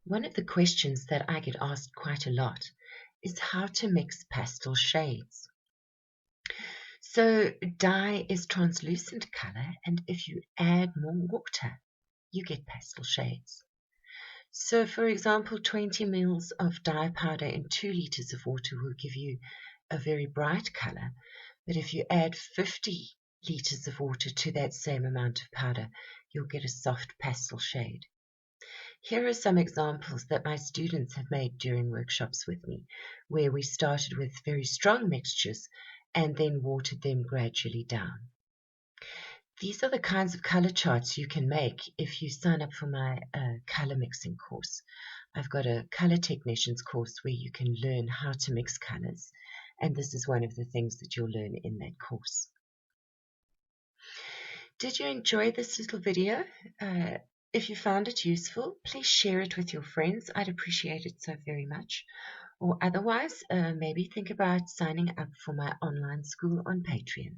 One of the questions that I get asked quite a lot is how to mix pastel shades. So dye is translucent color, and if you add more water, you get pastel shades. So for example, 20 ml of dye powder in 2 liters of water will give you a very bright color, but if you add 50 liters of water to that same amount of powder, you'll get a soft pastel shade. Here are some examples that my students have made during workshops with me, where we started with very strong mixtures and then watered them gradually down. These are the kinds of color charts you can make if you sign up for my color mixing course. I've got a color technicians course where you can learn how to mix colors, and this is one of the things that you'll learn in that course. Did you enjoy this little video? If you found it useful, please share it with your friends. I'd appreciate it so very much. Or otherwise, maybe think about signing up for my online school on Patreon.